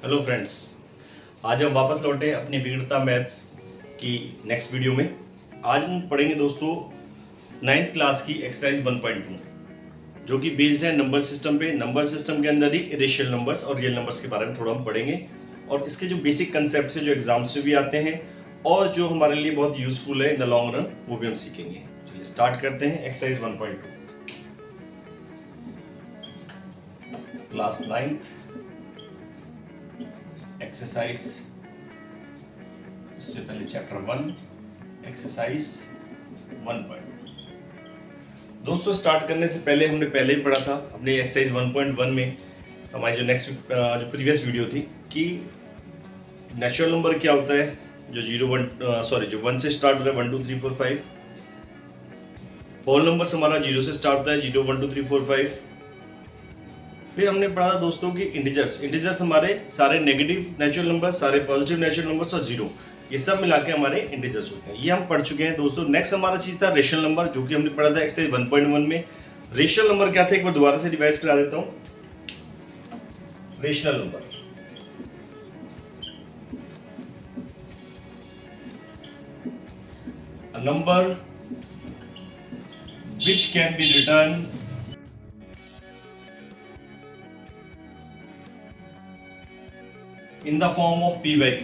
Hello friends, आज हम वापस लौटे अपनी विगड़ता मैथ्स की नेक्स्ट वीडियो में। आज हम पढ़ेंगे दोस्तों 9th क्लास की एक्सरसाइज 1.2 जो कि बेस्ड है नंबर सिस्टम पे। नंबर सिस्टम के अंदर ही इरेशनल नंबर्स और रियल नंबर्स के बारे में थोड़ा हम पढ़ेंगे और इसके जो बेसिक कंसेप्ट है जो एग्जाम्स में भी आते हैं और जो हमारे लिए बहुत यूजफुल है इन द लॉन्ग रन, वो भी हम सीखेंगे। चलिए स्टार्ट करते हैं। एक्सरसाइज 1.2 क्लास 9th एक्सरसाइज, इससे पहले चैप्टर 1 एक्सरसाइज 1.2। दोस्तों स्टार्ट करने से पहले हमने पहले ही पढ़ा था अपनी एक्सरसाइज 1.1 में, हमारी जो प्रीवियस वीडियो थी, कि नेचुरल नंबर क्या होता है जो 1 से स्टार्ट होता है 1 2 3 4 5। होल नंबर हमारा 0 से स्टार्ट होता है 0 1 2 3 4 5। फिर हमने पढ़ा था दोस्तों कि इंटीजर्स हमारे सारे नेगेटिव नेचुरल नंबर, सारे पॉजिटिव नेचुरल नंबर्स और जीरो, ये सब मिला के हमारे इंटीजर्स होते हैं। ये हम पढ़ चुके हैं दोस्तों। नेक्स्ट हमारा चीज था रेशनल नंबर, जो कि हमने पढ़ा था एक्सरसाइज 1.1 में। रेशनल नंबर क्या था, एक बार दोबारा से रिवाइज करा देता हूं। Rational number a number which can be written in the form of p by q।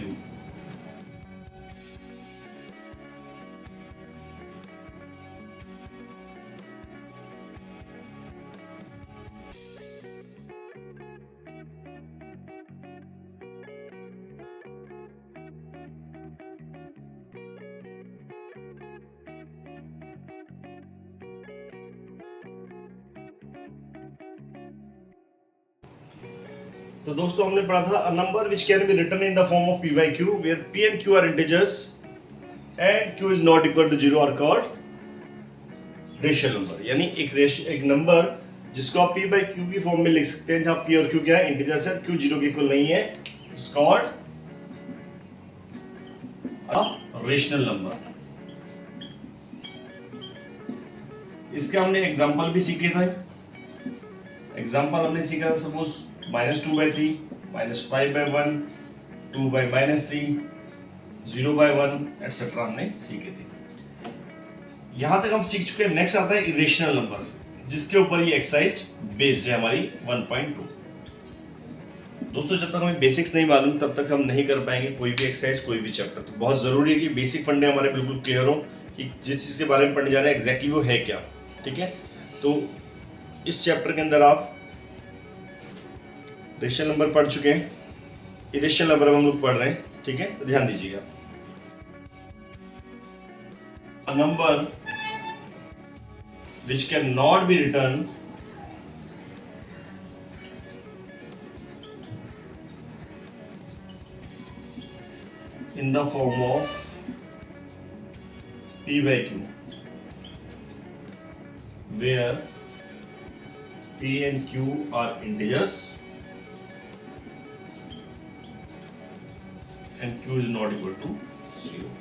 तो दोस्तों हमने पढ़ा था a number which can be written in the form of p by q where p and q are integers and q is not equal to 0 are called rational number. यानी एक number जिसको आप p by q की form में लिख सकते हैं, जहां p और q क्या है, इंटीजर्स है, q 0 के इक्वल नहीं है, is called a rational number. इसके हमने एग्जांपल भी सीखे थे। एग्जांपल हमने सीखा था, सपोज -2/3, -5/1, 2/-3, 0/1 एटसेट्रा हमने सीखे थे। यहां तक हम सीख चुके हैं। नेक्स्ट आता है इरेशनल नंबर, जिसके ऊपर ये एक्सरसाइज बेस्ड है हमारी 1.2। दोस्तों जब तक हमें बेसिक्स नहीं मालूम तब तक हम नहीं कर पाएंगे कोई भी एक्सरसाइज, कोई भी चैप्टर। तो बहुत जरूरी है कि बेसिक फंडे हमारे बिल्कुल क्लियर हो कि जिस चीज के बारे में पढ़ने जा रहे हैं एग्जैक्टली वो है क्या। ठीक है, तो इस चैप्टर के अंदर आप रेशनल नंबर पढ़ चुके हैं, इरेशनल नंबर हम लोग पढ़ रहे हैं। ठीक है, तो ध्यान दीजिएगा। A number which cannot be written in the form of p by q where p and q are integers and q is not equal to 0।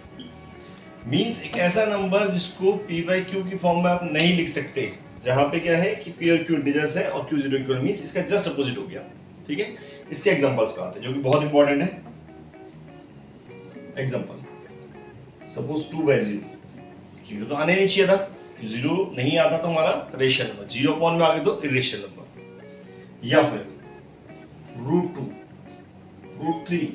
Means एक ऐसा नंबर जिसको p by q की फॉर्म में आप नहीं लिख सकते, जहां पे क्या है कि p और q इंटीजर्स है और q 0 इक्वल, मीन्स इसका जस्ट अपोजिट हो गया। ठीक है, इसके एग्जांपल्स पे आते हैं जो कि बहुत इंपॉर्टेंट है। एग्जांपल, सपोज 2/0, 0 तो आने नहीं चाहिए था, 0 नहीं आता तो हमारा रेशनल नंबर, 0 अपॉन में आ गया तो इरेशनल नंबर। या फिर √2, √3,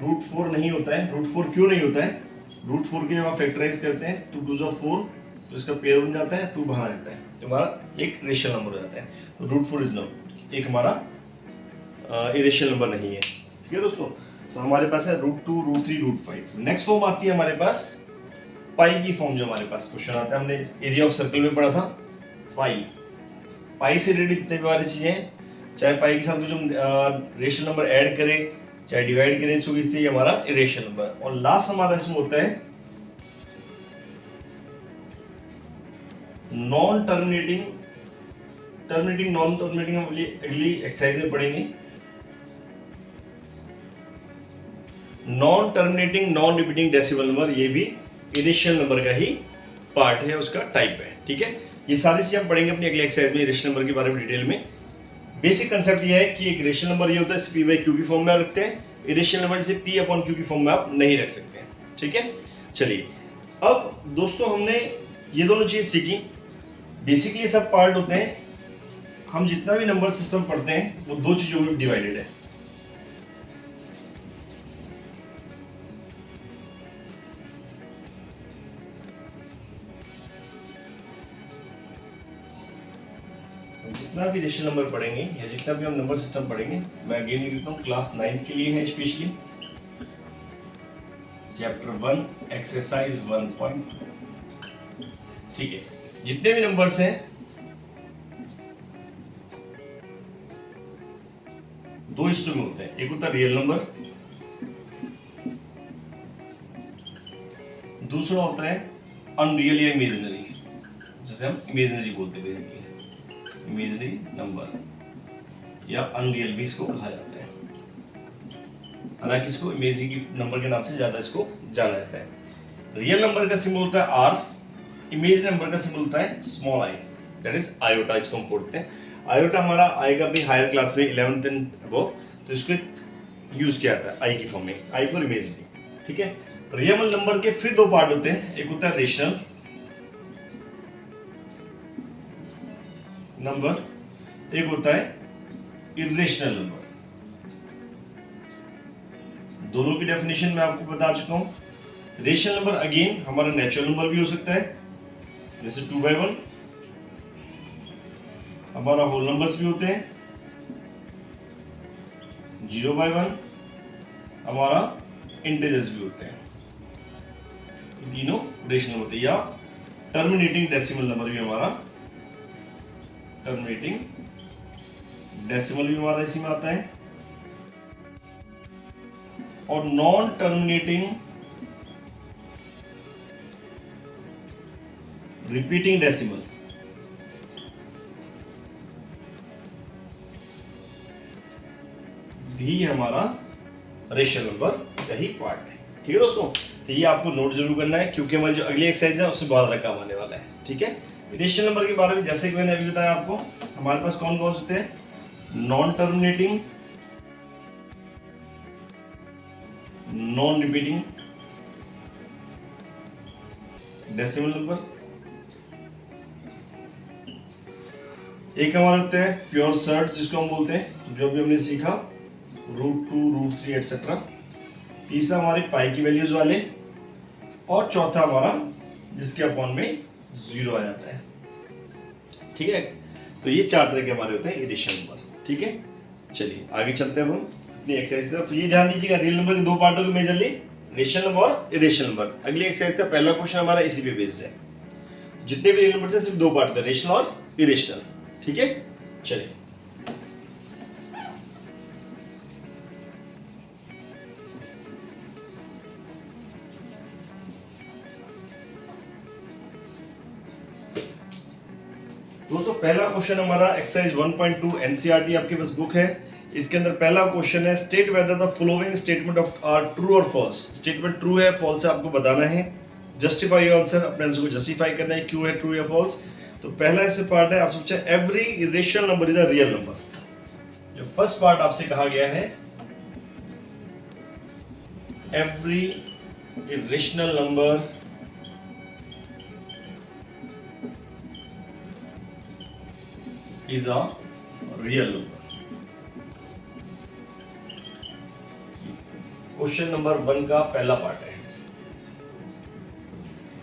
√4 नहीं होता है। √4 क्यों नहीं होता है? √4 के जब आप फैक्टराइज करते हैं 2 2 4, तो इसका पेयर बन जाता है, 2 बाहर आ जाता है, तो हमारा एक रेशनल नंबर हो जाता है। तो √4 इज नॉट एक हमारा इरेशनल नंबर नहीं है। ठीक है दोस्तों, तो हमारे पास है √2, √3, √5। नेक्स्ट फॉर्म आती है हमारे पास पाई की फॉर्म। जो हमारे पास क्वेश्चन आता है, हमने एरिया ऑफ सर्कल में पढ़ा था पाई से रिलेटेड इतने सारी चीजें, चाहे पाई के साथ कुछ हम रेशनल नंबर ऐड करें चाहे डिवाइड करें, सो इससे हमारा इरेशनल नंबर। और लास्ट हमारा इसमें होता है नॉन टर्मिनेटिंग नॉन टर्मिनेटिंग हम अगली एक्सरसाइज में पढ़ेंगे। Non terminating non repeating decimal number, ये भी इरेशनल नंबर का ही पार्ट है, उसका टाइप है। ठीक है, ये सारी चीजें हम पढ़ेंगे अपनी अगली एक्सरसाइज में इरेशनल नंबर के बारे में डिटेल में। बेसिक कंसेप्ट ये है कि एक रेशनल नंबर ये होता है पी बाई क्यू की फॉर्म में आप रखते हैं, इरेशनल नंबर से पी अपॉन क्यू की फॉर्म में आप नहीं रख सकते हैं, ठीक है। चलिए अब दोस्तों हमने ये दोनों चीज सीखी। बेसिकली सब पार्ट होते हैं, हम जितना भी नंबर सिस्टम पढ़ते हैं वो दो चीजों में डिवाइडेड है। जितना भी रेशनल नंबर पढ़ेंगे या जितना भी हम नंबर सिस्टम पढ़ेंगे, मैं अगेन लिख देता हूँ, क्लास 9 के लिए है स्पेशली, चैप्टर 1 एक्सरसाइज 1 ठीक है। जितने भी नंबर्स हैं दो हिस्सों में होते हैं, एक होता है रियल नंबर, दूसरा होता है अनरियल या इमेजिनरी, जैसे हम इमेजिनरी बोलते हैं बेसिकली, इमेजिनरी नंबर या अनरियल भी इसको कहा जाता है। हालांकि इसको इमेजिनरी नंबर के नाम से ज्यादा इसको जाना जाता है। रियल नंबर का सिंबल होता है आर, इमेजिनरी नंबर का सिंबल होता है small I, that is iota, इसको हम पढ़ते हैं। आयोटा हमारा आएगा भी हायर क्लास में 11th एंड अबव, तो इसको यूज किया जाता है आई की फॉर्म में, आई फॉर इमेजिनरी, ठीक है। रियल नंबर के फिर दो पार्ट होते हैं, एक होता है रेशनल नंबर, एक होता है इरेशनल नंबर। दोनों की डेफिनेशन मैं आपको बता चुका हूं। रेशनल नंबर अगेन हमारा नेचुरल नंबर भी हो सकता है, जैसे 2/1, हमारा होल नंबर्स भी होते हैं, 0/1, हमारा इंटीजर्स भी होते हैं, तीनों रेशनल होते हैं। या टर्मिनेटिंग डेसिमल नंबर भी हमारा, टर्मिनेटिंग डेसिमल भी हमारा इसी में आता है, और नॉन टर्मिनेटिंग रिपीटिंग डेसिमल भी हमारा रेशनल नंबर का ही पार्ट है, ठीक है दोस्तों। तो ये आपको नोट जरूर करना है, क्योंकि हमारी जो अगली एक्सरसाइज है उसमें बहुत ज्यादा काम आने वाला है, ठीक है। रेशनल नंबर के बारे में जैसे कि मैंने अभी बताया आपको, हमारे पास कौन कौन से होते हैं, non terminating, non repeating decimal number, एक हमारे होते हैं प्योर सर्ट्स जिसको हम बोलते हैं, जो भी हमने सीखा, √2, √3 एटसेट्रा। तीसरा हमारे पाई की वैल्यूज वाले, और चौथा हमारा जिसके अपॉन में 0 आ जाता है, ठीक है। तो ये चार तरह के हमारे होते हैं इरेशनल नंबर, ठीक है। चलिए आगे चलते हैं हम अपनी एक्सरसाइज तरफ। तो ये ध्यान दीजिएगा, रियल नंबर के दो पार्टों के मेजरली, रेशनल नंबर और इरेशनल नंबर। अगली एक्सरसाइज का पहला क्वेश्चन हमारा इसी पे बेस्ड है। जितने भी रियल नंबर से सिर्फ दो पार्ट थे, रेशनल और इरेशनल, ठीक है। चलिए दोस्तों, पहला क्वेश्चन हमारा एक्सरसाइज 1.2 एनसीईआरटी आपके पास बुक है। इसके अंदर पहला क्वेश्चन है, state whether the following statement of are true और फॉल्स। स्टेटमेंट ट्रू है, फॉल्स है, आपको बताना है। जस्टिफाई योर आंसर, अपने आंसर को जस्टिफाई करना है, क्यों है ट्रू या फॉल्स। तो पहला इससे पार्ट है, आपसे पूछा every irrational number is a real number. जो फर्स्ट पार्ट आपसे कहा गया है, every irrational number is a real number। Question number 1 का पहला पार्ट है,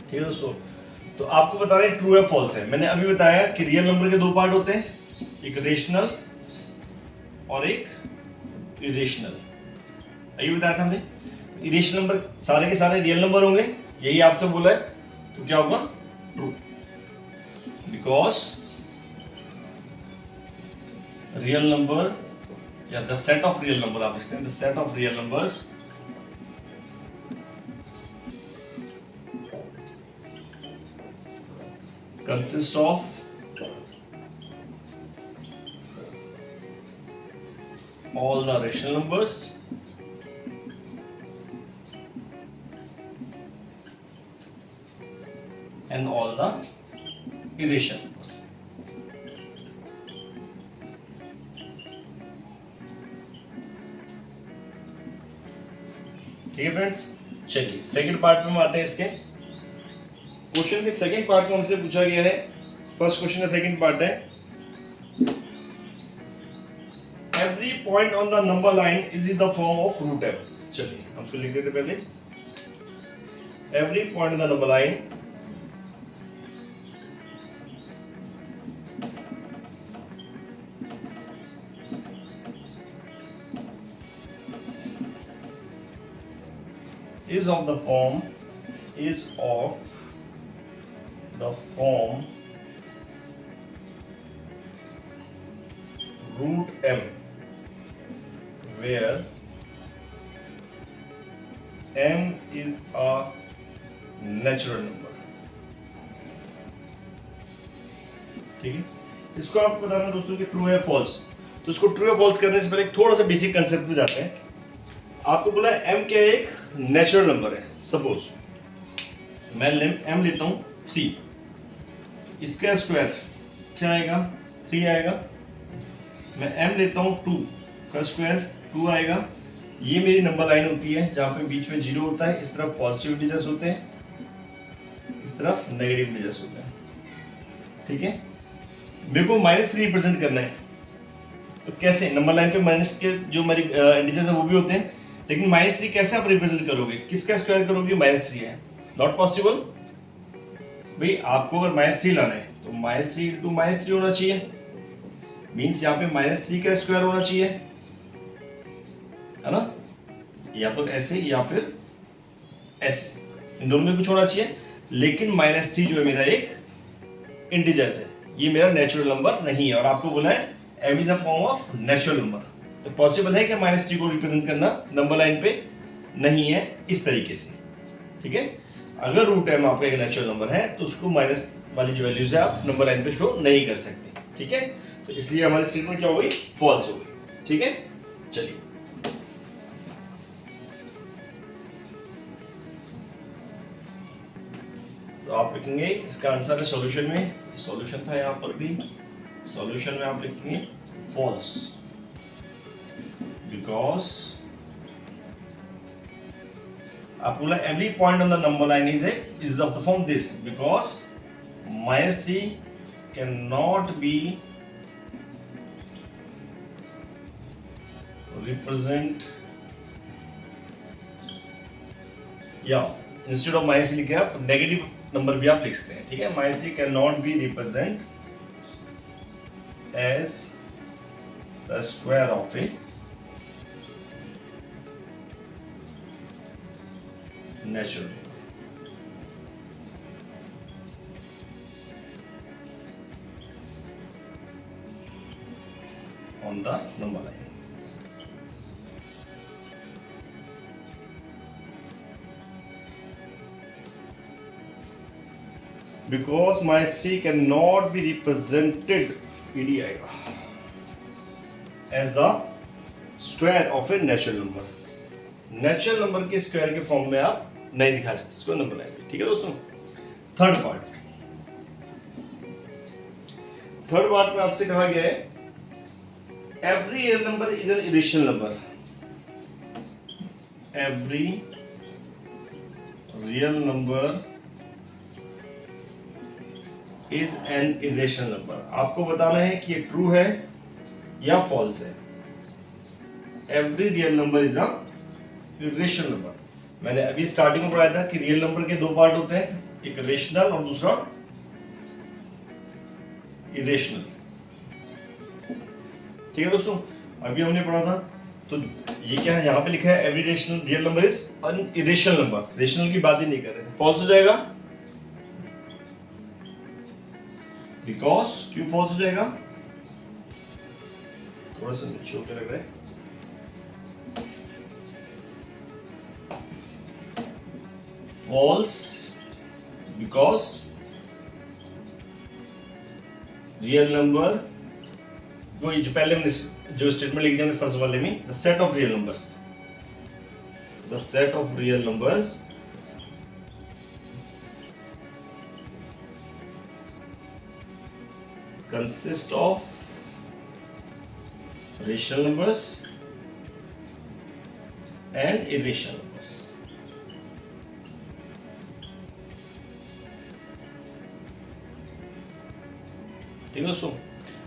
ठीक है दोस्तों। तो आपको बता रहे ट्रू है फॉल्स है। मैंने अभी बताया कि रियल नंबर के दो पार्ट होते हैं, एक रेशनल और एक इरेशनल। यही बताया था हमने। इरेशनल नंबर सारे के सारे रियल नंबर होंगे, यही आपसे बोला है, तो क्या होगा ट्रू, बिकॉज रियल नंबर या the set of real number, आप लिखते हैं the set of real numbers consist of all the rational numbers and all the irrational numbers। ठीक है फ्रेंड्स, चलिए सेकंड पार्ट में हम आते हैं। इसके क्वेश्चन के सेकंड पार्ट में हमसे पूछा गया है, फर्स्ट क्वेश्चन का सेकंड पार्ट है, every point on the number line is in the form of root M. चलिए हम इसको लिख देते पहले, every point on the number line is of the form root m, where m is a natural number। ठीक है, इसको आपको बताना दोस्तों कि ट्रू है फॉल्स। तो इसको ट्रू या फॉल्स करने से पहले थोड़ा सा बेसिक कंसेप्ट में जाते हैं। आपको बोला है m क्या एक नेचुरल नंबर है। सपोज मैं m लेता हूं 3, इसका स्क्वायर क्या आएगा 3 आएगा। मैं m लेता हूं 2 का स्क्वायर 2 आएगा। ये मेरी नंबर लाइन होती है जहां पे बीच में 0 होता है, इस तरफ पॉजिटिव इंटीजर्स होते हैं, इस तरफ नेगेटिव इंटीजर्स होते हैं। ठीक है, मेरे को -3 रिप्रेजेंट करना है, तो कैसे? नंबर लाइन पे माइनस के जो मेरी इंटीजर्स है वो भी होते हैं, लेकिन -3 कैसे आप रिप्रेजेंट करोगे? किसका स्क्वायर करोगे? -3 है, नॉट पॉसिबल। भाई आपको अगर -3 लाना है तो -3 इंटू -3 होना चाहिए, मीन्स यहाँ पे -3 का स्क्वायर होना चाहिए, है ना? या तो ऐसे या फिर ऐसे, इन दोनों में कुछ होना चाहिए। लेकिन -3 जो है मेरा एक इंटीजर्स है, ये मेरा नेचुरल नंबर नहीं है, और आपको बोला है m is a form of natural number. तो पॉसिबल है कि -3 को रिप्रेजेंट करना नंबर लाइन पे नहीं है इस तरीके से। ठीक है, अगर रूट m आपका एक नेचुरल नंबर है तो उसको माइनस वाली जो वैल्यूज है आप नंबर लाइन पे शो नहीं कर सकते। ठीक है, तो इसलिए हमारी स्टेटमेंट क्या हो गई? फॉल्स हो गई। ठीक है, चलिए तो आप लिखेंगे इसका आंसर है सॉल्यूशन में, सॉल्यूशन था यहाँ पर भी, सॉल्यूशन में आप लिखेंगे फॉल्स, बिकॉज आप बोला every point on the number line is of the form this, because -3 can not be represent, या इंस्टेड ऑफ -3 लिखे आप नेगेटिव नंबर भी आप लिख सकते हैं। ठीक है, -3 can not be represent as the square of a natural on the number line। Because -3 cannot be represented PD आएगा as the square of a natural number। Natural number के स्क्वायर के फॉर्म में आप नहीं दिखा सकते इसको नंबर लाइन पे। ठीक है दोस्तों, थर्ड पार्ट में आपसे कहा गया है every real number is an irrational number, every real number is an irrational number. आपको बताना है कि ये ट्रू है या फॉल्स है। Every real number is a irrational number. मैंने अभी स्टार्टिंग में पढ़ाया था कि रियल नंबर के 2 पार्ट होते हैं, एक रेशनल और दूसरा इरेशनल। ठीक है दोस्तों, अभी हमने पढ़ा था, तो ये क्या है, यहाँ पे लिखा है every rational real number is an irrational number, rational की बात ही नहीं कर रहे, फॉल्स हो जाएगा। बिकॉज क्यों फॉल्स हो जाएगा? थोड़ा सा नीचे होकर लग रहा है, false because रियल नंबर जो पहले हमने जो स्टेटमेंट लिख दिया हमने फर्स्ट वाले में, the set of real numbers, the set of real numbers consist of rational numbers and irrational numbers। ठीक है दोस्तों,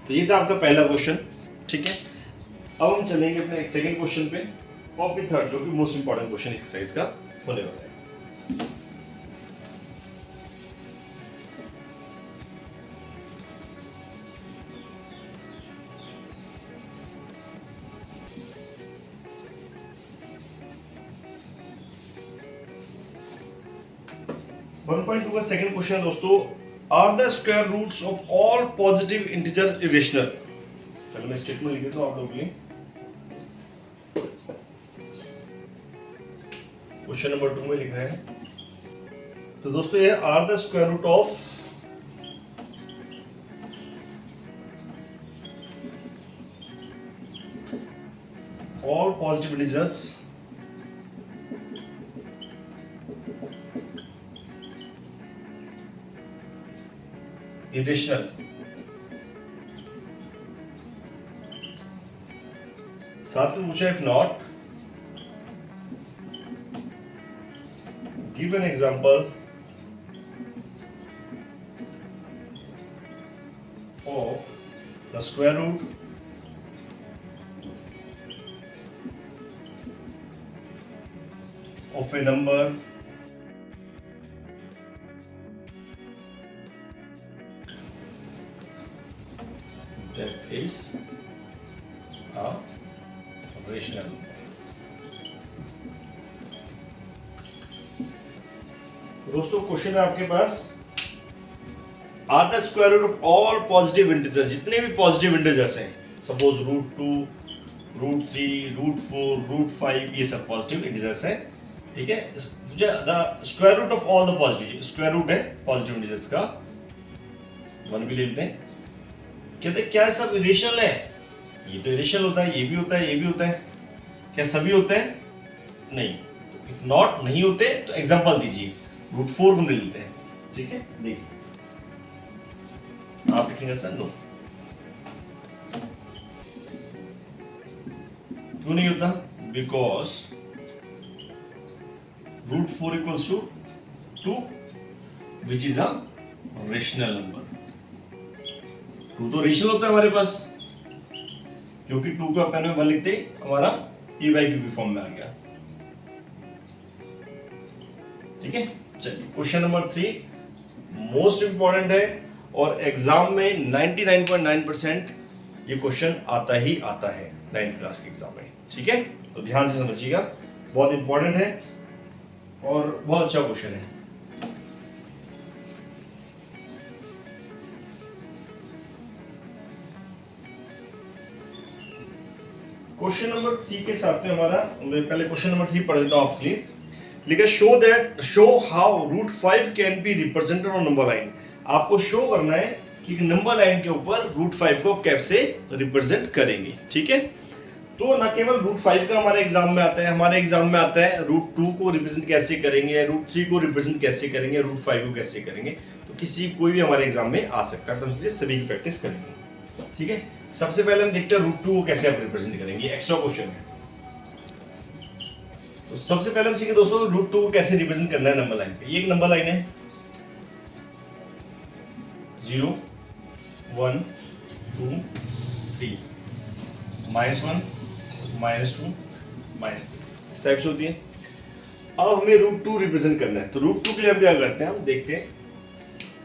तो ये था आपका पहला क्वेश्चन। ठीक है, अब हम चलेंगे अपने एक सेकंड क्वेश्चन पे और फिर थर्ड, जो कि मोस्ट इंपॉर्टेंट क्वेश्चन एक्सरसाइज का होने वाला है। 1.2 का सेकंड क्वेश्चन है दोस्तों, are the square roots of all positive integer irrational. पहले मैं स्टेटमेंट लिख देता हूं आप लोगों के लिए। क्वेश्चन नंबर 2 में लिख रहे हैं, तो दोस्तों ये are the square root of all positive integers irrational. साथ में पूछा if not give an example of the square root of a number that is a rational number। दोस्तों क्वेश्चन है आपके पास, are the square root of all positive integers, जितने भी positive integers हैं, सपोज √2, √3, √4, √5, ये सब पॉजिटिव इंटीजर्स हैं। ठीक है, the square root of all the positive, square root है पॉजिटिव इंटीजर्स का, 1 भी ले लेते हैं। कहते क्या सब इरेशनल है? ये तो इरेशनल होता है, ये भी होता है, ये भी होता है, क्या सभी होते हैं? नहीं। तो इफ नॉट नहीं होते तो एग्जांपल दीजिए, √4 को ले लेते हैं। ठीक है, देखिए आप लिखेंगे आंसर नो। क्यों नहीं होता? Because √4 equals to 2 which is a rational number. 2 तो रेशनल होता है हमारे पास, क्योंकि 2 को अपन में 1 लिखते हमारा e/q की फॉर्म में आ गया। ठीक है, चलिए क्वेश्चन नंबर 3 मोस्ट इंपॉर्टेंट है और एग्जाम में 99.9% ये क्वेश्चन आता ही आता है 9th क्लास के एग्जाम में। ठीक है, तो ध्यान से समझिएगा, बहुत इंपॉर्टेंट है और बहुत अच्छा क्वेश्चन है। क्वेश्चन नंबर 3 के साथ में हमारा, मैं पहले क्वेश्चन नंबर 3 पढ़ देता हूं आपके लिए। लिखा show how √5 can be represented on number line. आपको शो करना है कि नंबर लाइन के ऊपर √5 को कैसे रिप्रेजेंट करेंगे। ठीक है, तो ना केवल √5 का हमारे एग्जाम में आता है, हमारे एग्जाम में आता है √2 को रिप्रेजेंट कैसे करेंगे, √3 को रिप्रेजेंट कैसे करेंगे, √5 को कैसे करेंगे। तो किसी कोई भी हमारे एग्जाम में आ सकता है, तो हम सभी की प्रैक्टिस करेंगे। ठीक है, सबसे पहले हम देखते हैं √2 को कैसे आप रिप्रेजेंट करेंगे, एक्स्ट्रा क्वेश्चन है। तो सबसे पहले हम सीखे दोस्तों √2 को कैसे रिप्रेजेंट करना है नंबर लाइन पे। ये एक नंबर लाइन है, 0 1 2 3 -1 -2 -3 इस टाइप से होती है। अब हमें √2 रिप्रेजेंट करना है, तो √2 के लिए हम क्या करते हैं, हम देखते हैं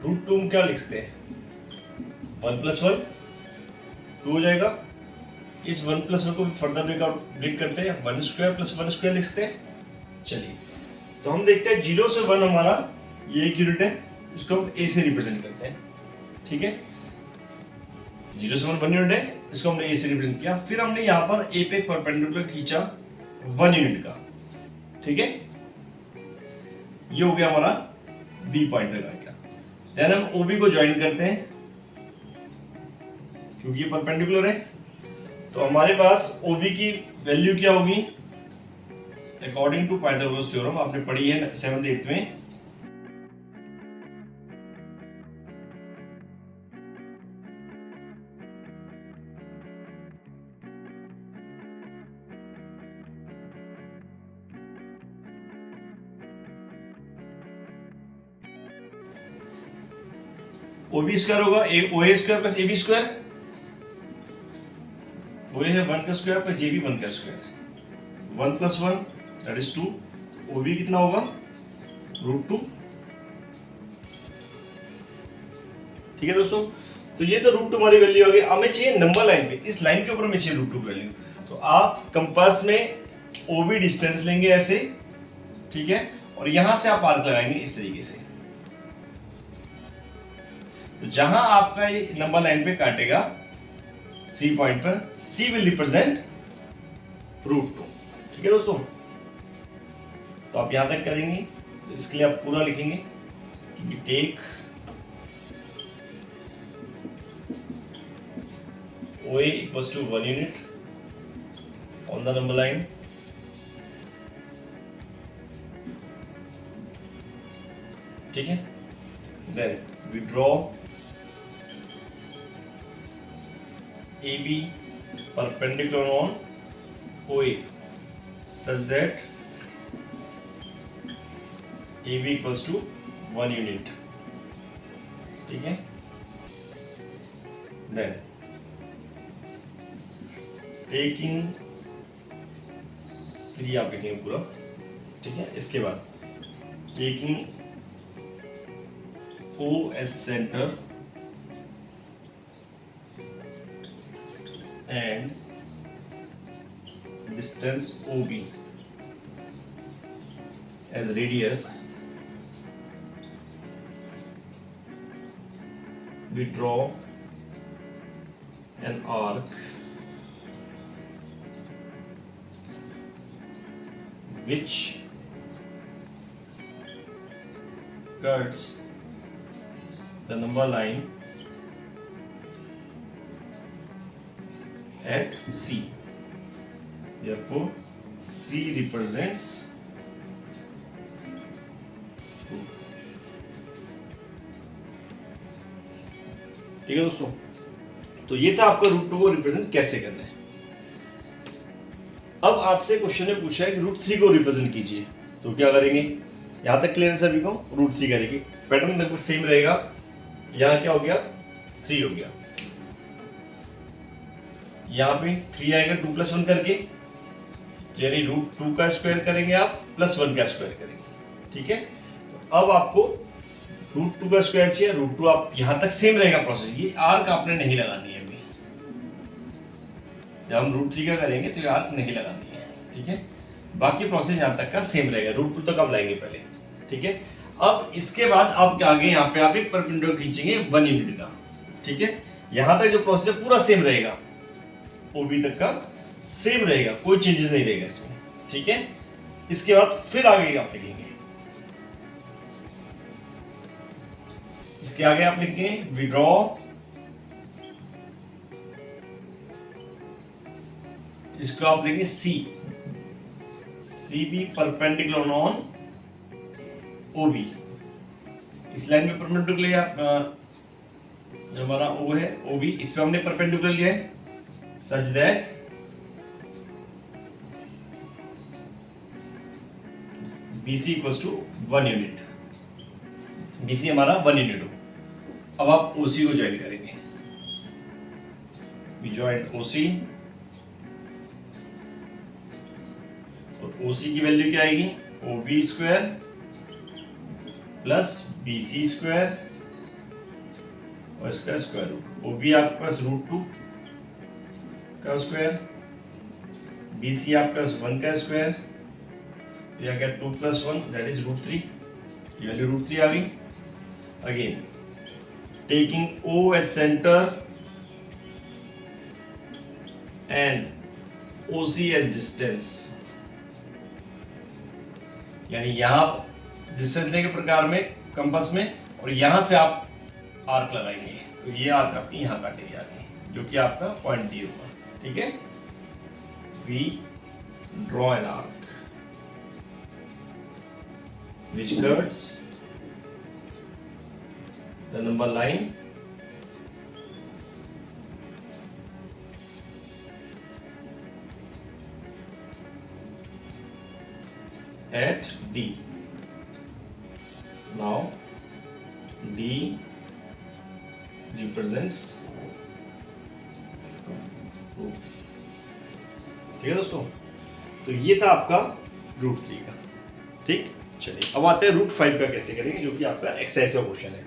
√2 में क्या लिखते हैं, 1 + 1 2 हो जाएगा। इस 1 + 1 को भी फर्दर ब्रेक करते हैं, 1² + 1² लिखते हैं। चलिए, तो हम देखते हैं 0 से 1 हमारा ये एक यूनिट है, इसको हम a से रिप्रेजेंट करते हैं। ठीक है, 0 से 1 यूनिट है, इसको हमने a से रिप्रेजेंट किया। फिर हमने यहाँ पर a पे परपेंडिकुलर खींचा 1 यूनिट का। ठीक है, ये हो गया हमारा b पॉइंट तक आ गया। देन हम OB को ज्वाइन करते हैं, क्योंकि ये परपेंडिकुलर है, तो हमारे पास OB की वैल्यू क्या होगी, अकॉर्डिंग टू पाइथागोरस थ्योरम, आपने पढ़ी है 7th 8th में। ओ बी स्क्वायर होगा O A square plus A B square, O है 1 का स्क्वायर प्लस जे बी 1 का square, 1 plus 1 that is 2, O B कितना होगा √2। ठीक है दोस्तों, तो ये तो √2 हमारी वैल्यू आ गई। हमें चाहिए नंबर लाइन पे, इस लाइन के ऊपर हमें चाहिए √2 वैल्यू। तो आप कंपास में ओ बी डिस्टेंस लेंगे ऐसे, ठीक है, और यहां से आप आर्क लगाएंगे इस तरीके से। तो जहां आपका ये नंबर लाइन पे काटेगा सी पॉइंट पर, सी विल रिप्रेजेंट √2। ठीक है दोस्तों, तो आप यहां तक करेंगे, तो इसके लिए आप पूरा लिखेंगे कि take OA equals to 1 unit on the number line, ठीक है, then we draw AB perpendicular on OA such that AB equals to 1 unit, ठीक है, then टेकिंग, फिर ये आप लिखेंगे पूरा, ठीक है, इसके बाद taking O as center and distance OB as radius, we draw an arc which cuts the number line at C. Therefore, C represents 2. ठीक है दोस्तों, तो ये था आपका √2 को रिप्रेजेंट कैसे करना है। अब आपसे क्वेश्चन में पूछा है कि √3 को रिप्रेजेंट कीजिए, तो क्या करेंगे, यहां तक क्लियर है सभी को, √3 करेंगे, पैटर्न लगभग सेम रहेगा। यहां क्या हो गया 3 हो गया, यहां पे 3 आएगा 2 + 1 करके, तो यानी √2 का स्क्वायर करेंगे आप प्लस 1 का स्क्वायर करेंगे। ठीक है, तो अब आपको √2 का स्क्वायर चाहिए, √2 आप यहां तक सेम रहेगा प्रोसेस, ये आर्क आपने नहीं लगानी है अभी। जब हम √3 का करेंगे तो ये आर्क नहीं लगानी है, ठीक है, बाकी प्रोसेस यहां तक का सेम रहेगा, √2 तक आप लाएंगे पहले। ठीक है, अब इसके बाद आप आगे यहाँ पे आप एक परपेंडिकुलर खींचेंगे 1 यूनिट का। ठीक है, यहां तक जो प्रोसेस है पूरा सेम रहेगा, ओबी तक का सेम रहेगा, कोई चेंजेस नहीं रहेगा इसमें। ठीक है, इसके बाद फिर आगे आप लिखेंगे, इसके आगे आप लिखेंगे विड्रॉ इसको आप लेंगे सी बी परपेंडिकुलर ऑन ओबी। इस लाइन में परपेंडिकुलर लिया, जो हमारा ओ है ओबी, इस पे हमने परपेंडिकुलर लिया है such that BC equals to 1 unit, BC हमारा 1 यूनिट हो। अब आप OC को ज्वाइन करेंगे, वी ज्वाइन OC, और OC की वैल्यू क्या आएगी, OB square plus BC square और इसका स्क्वायर रूट। OB आपके पास √2 का स्क्वायर, BC आपका 1 का स्क्वायर, तो यह क्या 2 + 1 दैट इज √3, ये वैल्यू √3 आ गई। Again taking O as center and OC as distance, यानी यहां डिस्टेंस लेंगे प्रकार में कंपास में, और यहां से आप आर्क लगाएंगे, तो ये आर्क आपकी यहां काटेगी आगे, जो कि आपका पॉइंट डी होगा। ठीक है, we draw an arc which cuts the number line at D. Now D represents, ठीक है दोस्तों। तो ये था आपका √3 का। ठीक, चलिए अब आते हैं √5 का कैसे करेंगे, जो कि आपका एक्सरसाइज का क्वेश्चन है।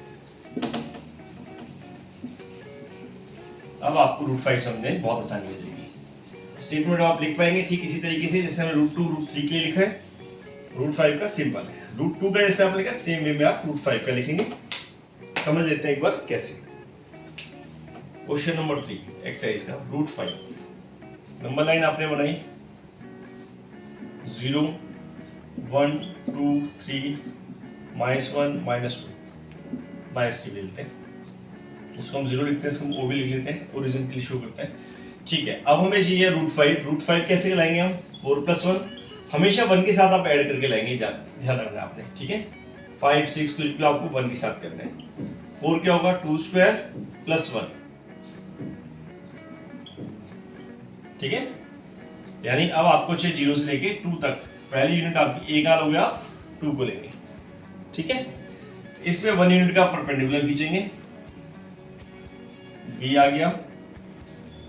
अब आपको √5 समझने में बहुत आसानी हो जाएगी। स्टेटमेंट आप लिख पाएंगे ठीक इसी तरीके से जैसे हमने √2 √3 के लिए लिखा है। √5 का सिंपल है, √2 का जैसे आप लिखा सेम वे में आप √5 का लिखेंगे। समझ लेते हैं एक बार कैसे। क्वेश्चन नंबर 3 एक्सरसाइज का √5। नंबर लाइन आपने बनाई 0 1 2 3 -1 -2 -3 लेते हैं। उसको हम 0 लिखते हैं, इसको हम O भी लिख लेते हैं, ओरिजिन के लिए शो करते हैं। ठीक है, अब हमें चाहिए √5 कैसे लाएंगे हम 4 + 1, हमेशा 1 के साथ आप ऐड करके लाएंगे, ध्यान रखना आपने। ठीक है, 5 6 कुछ भी आपको 1 के साथ करना है। 4 क्या होगा 2² + 1, ठीक है, यानी अब आपको चाहिए 0 से लेके 2 तक। पहली यूनिट आपकी एक हो गया, आप 2 को लेंगे। ठीक है, इसमें 1 यूनिट का परपेंडिकुलर खींचेंगे, B आ गया।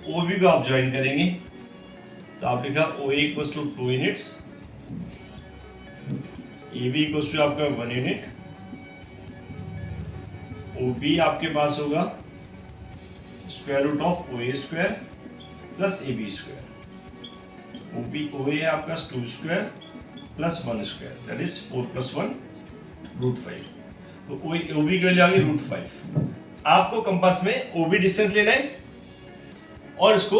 OB को आप ज्वाइन करेंगे, तो आप लिखा OA = 2 यूनिट्स, AB = आपका 1 यूनिट, OB आपके पास होगा √OA² + AB²। OA है आपका 2² + 1², दैट इज 4 + 1 √5। तो OB की वैल्यू आ गई √5। आपको कंपास में OB डिस्टेंस लेना है और इसको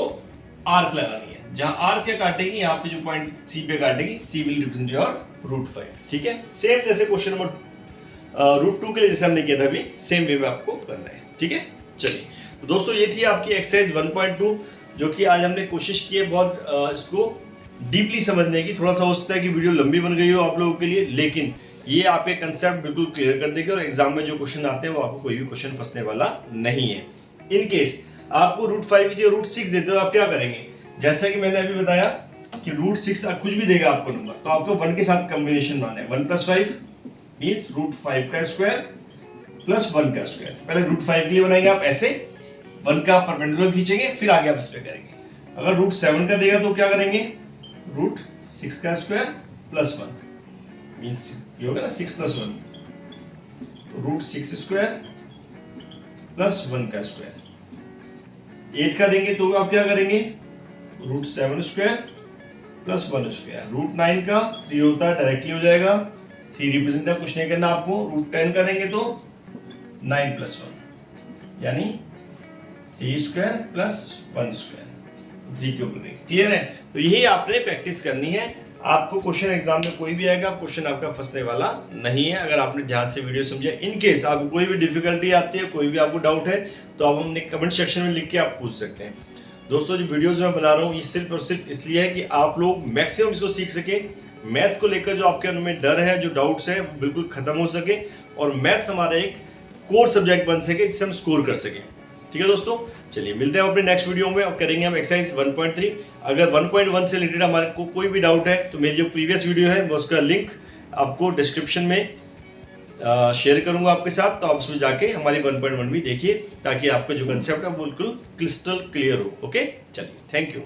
आर्क लगानी है। जहां आर्क क्या काटेगी, यहाँ पे जो पॉइंट C पे काटेगी, C विल रिप्रेजेंट योर √5। ठीक है, सेम जैसे क्वेश्चन नंबर √2 के लिए जैसे हमने किया था अभी, सेम वे में आपको करना है। ठीक है, चलिए तो दोस्तों ये थी आपकी एक्सरसाइज 1.2, जो कि आज हमने कोशिश की है बहुत इसको डीपली समझने की। थोड़ा सा हो सकता है कि वीडियो लंबी बन गई हो आप लोगों के लिए, लेकिन ये आपके कंसेप्ट बिल्कुल क्लियर कर देगी और एग्जाम में जो क्वेश्चन आते हैं वो आपको कोई भी क्वेश्चन फंसने वाला नहीं है। इन केस आपको √5 की जगह √6 देते हो, आप क्या करेंगे, जैसा कि मैंने अभी बताया कि √6 कुछ भी देगा आपको नंबर, तो आपको 1 के साथ कॉम्बिनेशन बनाना है। 1 + 5 मींस √5 का स्क्वायर + 1 का स्क्वायर। पहले √5 के लिए बनाएंगे आप ऐसे, 1 का परपेंडिकुलर खींचेंगे, फिर आगे आप इस पे करेंगे। अगर √7 का देगा तो क्या करेंगे, √6 का स्क्वायर + 1 मींस ये होगा ना 6 + 1, तो √6² + 1 का स्क्वायर। 8 का देंगे तो आप क्या करेंगे, √7² + 1²। √9 का 3 होता है, डायरेक्टली हो जाएगा, 3 रिप्रेजेंट है, कुछ नहीं करना आपको। √10 का देंगे तो 9 + 1 यानी 3² + 1², 3 के ऊपर। क्लियर है, तो यही आपने प्रैक्टिस करनी है। आपको क्वेश्चन एग्जाम में कोई भी आएगा, क्वेश्चन आपका फंसने वाला नहीं है अगर आपने ध्यान से वीडियो समझा। इन केस आपको कोई भी डिफिकल्टी आती है, कोई भी आपको डाउट है, तो आप हमने कमेंट सेक्शन में लिख के आप पूछ सकते हैं। दोस्तों जो वीडियोस मैं बना रहा हूँ ये सिर्फ और सिर्फ इसलिए है कि आप लोग मैक्सिमम इसको सीख सके। मैथ्स को लेकर जो आपके मन में डर है, जो डाउट्स है, वो बिल्कुल खत्म हो सके और मैथ्स हमारा एक कोर सब्जेक्ट बन सके जिससे हम स्कोर कर सकें। ठीक है दोस्तों, चलिए मिलते हैं अपने नेक्स्ट वीडियो में और करेंगे हम एक्सरसाइज 1.3। अगर 1.1 से रिलेटेड हमारे को कोई भी डाउट है तो मेरी जो प्रीवियस वीडियो है वो उसका लिंक आपको डिस्क्रिप्शन में शेयर करूंगा आपके साथ, तो आप उसमें जाके हमारी 1.1 भी देखिए ताकि आपका जो कंसेप्ट है वो बिल्कुल क्रिस्टल क्लियर हो। ओके, चलिए, थैंक यू।